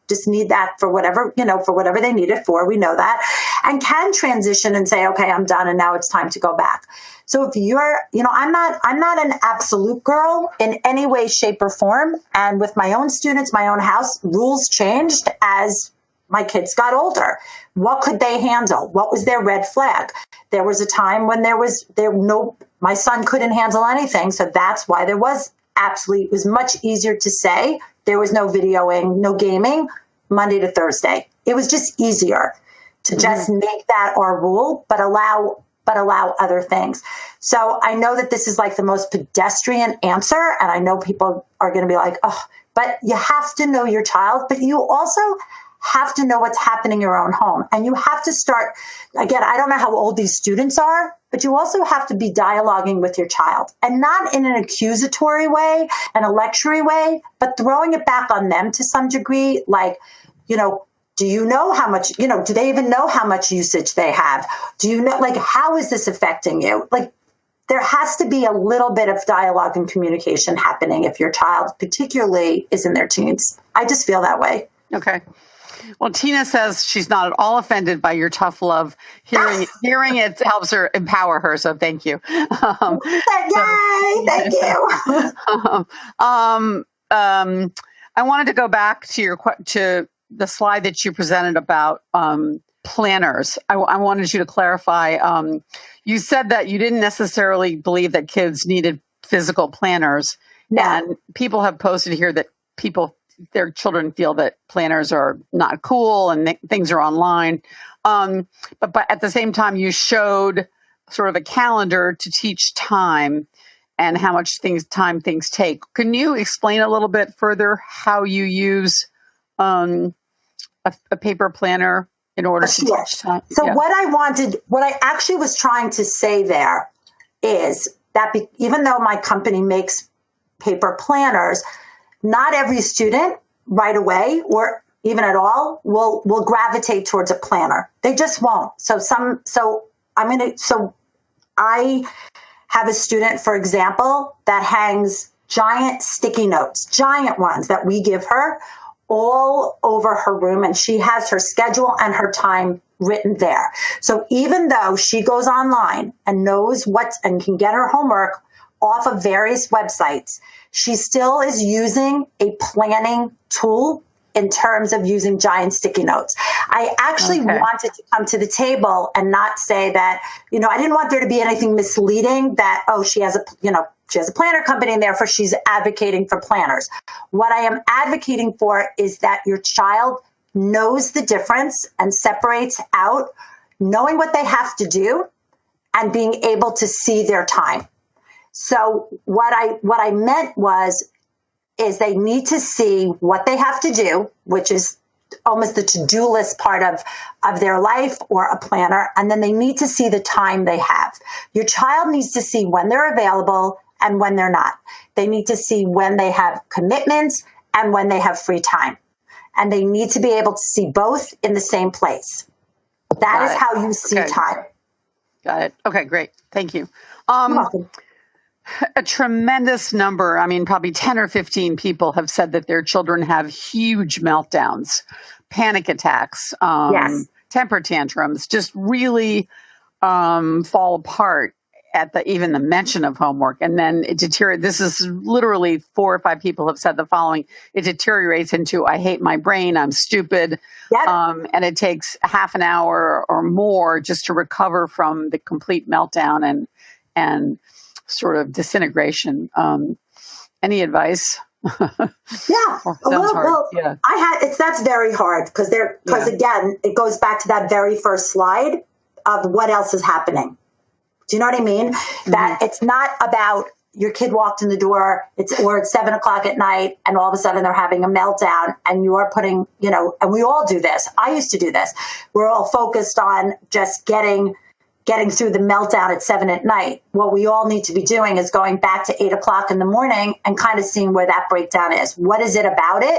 just need that for whatever, for whatever they need it for. We know that, and can transition and say, okay, I'm done. And now it's time to go back. So if you're, I'm not an absolute girl in any way, shape or form. And with my own students, my own house, rules changed as my kids got older. What could they handle? What was their red flag? There was a time when my son couldn't handle anything. So that's why it was much easier to say there was no videoing, no gaming, Monday to Thursday. It was just easier to just make that our rule, but allow other things. So I know that this is like the most pedestrian answer. And I know people are going to be like, oh, but you have to know your child, but you also have to know what's happening in your own home. And you have to start, again, I don't know how old these students are, but you also have to be dialoguing with your child, and not in an accusatory way and a lectury way, but throwing it back on them to some degree. Like, do you know how much, do they even know how much usage they have? Do you know, like, how is this affecting you? Like, there has to be a little bit of dialogue and communication happening if your child particularly is in their teens. I just feel that way.
Okay. Well, Tina says she's not at all offended by your tough love. Hearing it helps her empower her. So thank you.
Yay! Thank you.
I wanted to go back to the slide that you presented about planners. I wanted you to clarify. You said that you didn't necessarily believe that kids needed physical planners, and people have posted here that their children feel that planners are not cool and things are online. But at the same time, you showed sort of a calendar to teach time and how much time things take. Can you explain a little bit further how you use a paper planner in order to teach time?
So what I actually was trying to say there is that even though my company makes paper planners, not every student right away or even at all will gravitate towards a planner. They just won't. I have a student, for example, that hangs giant sticky notes, giant ones that we give her all over her room, and she has her schedule and her time written there. So even though she goes online and knows and can get her homework off of various websites, she still is using a planning tool in terms of using giant sticky notes. I actually wanted to come to the table and not say that, I didn't want there to be anything misleading that, she has a planner company and therefore she's advocating for planners. What I am advocating for is that your child knows the difference and separates out knowing what they have to do and being able to see their time. So what I meant is they need to see what they have to do, which is almost the to-do list part of their life or a planner. And then they need to see the time they have. Your child needs to see when they're available and when they're not. They need to see when they have commitments and when they have free time. And they need to be able to see both in the same place. That is how you see time.
Got it. Okay, great. Thank you.
You're welcome.
A tremendous number, probably 10 or 15 people have said that their children have huge meltdowns, panic attacks, temper tantrums, just really fall apart at even the mention of homework. And then it deteriorates. This is literally 4 or 5 people have said the following. It deteriorates into, I hate my brain, I'm stupid.
Yep.
And it takes half an hour or more just to recover from the complete meltdown and sort of disintegration. Any advice?
Yeah. That's very hard because again, it goes back to that very first slide of what else is happening. Do you know what I mean? Mm-hmm. That it's not about your kid walked in the door, it's 7:00 at night and all of a sudden they're having a meltdown and you're putting, and we all do this. I used to do this. We're all focused on just getting getting through the meltdown at 7 at night. What we all need to be doing is going back to 8 o'clock in the morning and kind of seeing where that breakdown is. What is it about it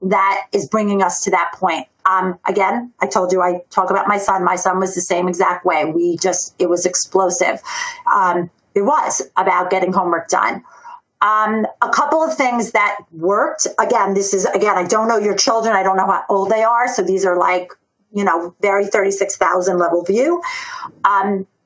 that is bringing us to that point? Again, I told you, I talk about my son. My son was the same exact way. It was explosive. It was about getting homework done. A couple of things that worked. Again, I don't know your children. I don't know how old they are. So these are like, very 36,000 level view.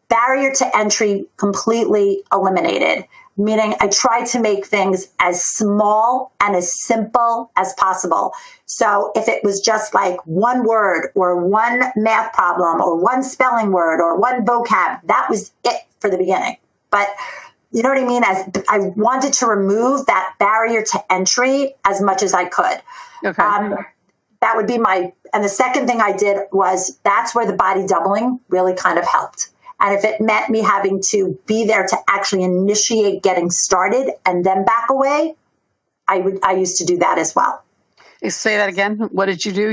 Barrier to entry completely eliminated, meaning I tried to make things as small and as simple as possible. So if it was just like one word or one math problem or one spelling word or one vocab, that was it for the beginning. But you know what I mean? As I wanted to remove that barrier to entry as much as I could.
Okay.
That would be and the second thing I did was that's where the body doubling really kind of helped. And if it meant me having to be there to actually initiate getting started and then back away, I used to do that as well.
Say that again. What did you do?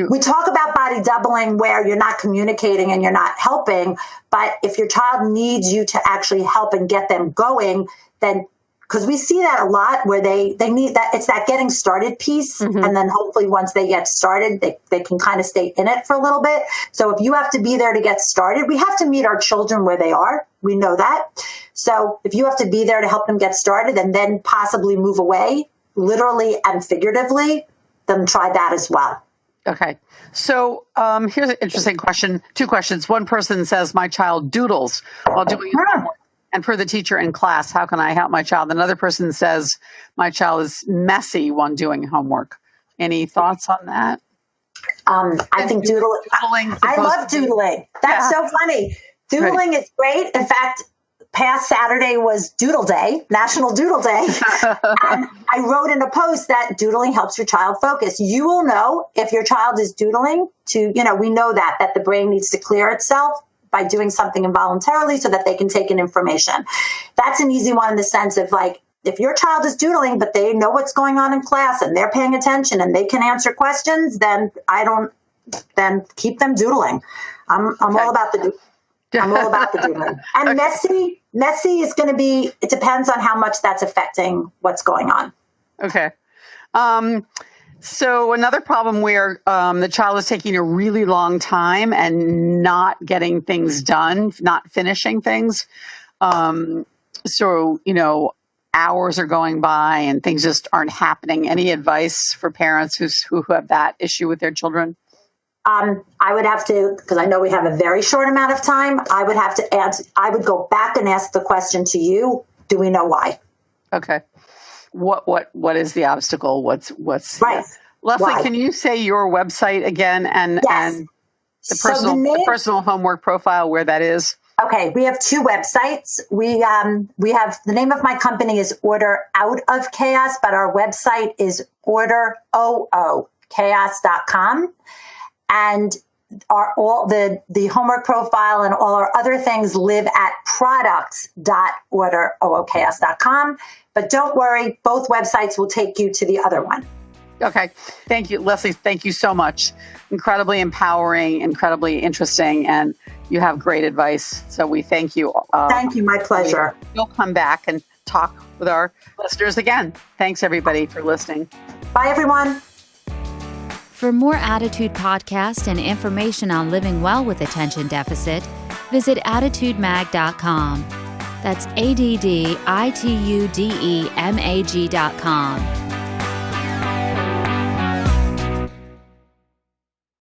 We talk about body doubling where you're not communicating and you're not helping, but if your child needs you to actually help and get them going, then because we see that a lot where they need that, it's that getting started piece. Mm-hmm. And then hopefully once they get started, they can kind of stay in it for a little bit. So if you have to be there to get started, we have to meet our children where they are. We know that. So if you have to be there to help them get started and then possibly move away, literally and figuratively, then try that as well.
Okay. So here's an interesting question. 2 questions. One person says, my child doodles while doing homework. And per the teacher in class, how can I help my child? Another person says, my child is messy when doing homework. Any thoughts on that?
I think doodling. I love doodling. That's so funny. Doodling is great. In fact, past Saturday was Doodle Day, National Doodle Day. And I wrote in a post that doodling helps your child focus. You will know if your child is doodling we know that the brain needs to clear itself by doing something involuntarily so that they can take in information. That's an easy one in the sense of like, if your child is doodling, but they know what's going on in class and they're paying attention and they can answer questions, then keep them doodling. I'm all about the doodling. And messy is going to be, it depends on how much that's affecting what's going on.
Okay. So another problem where the child is taking a really long time and not getting things done, not finishing things. Hours are going by and things just aren't happening. Any advice for parents who have that issue with their children?
I would have to, because I know we have a very short amount of time, I would have to answer. I would go back and ask the question to you. Do we know why?
Okay. What is the obstacle? What's
right?
Leslie,
why?
Can you say your website again and the personal homework profile where that is?
Okay, we have 2 websites. We have the name of my company is Order Out of Chaos, but our website is orderoochaos.com. And all the homework profile and all our other things live at products.orderoochaos.com. But don't worry, both websites will take you to the other one.
Okay. Thank you, Leslie. Thank you so much. Incredibly empowering, incredibly interesting, and you have great advice. So we thank you.
Thank you. My pleasure.
We'll come back and talk with our listeners again. Thanks, everybody, for listening.
Bye, everyone.
For more Attitude Podcast and information on living well with attention deficit, visit attitudemag.com. That's ADDITUDEMAG.com.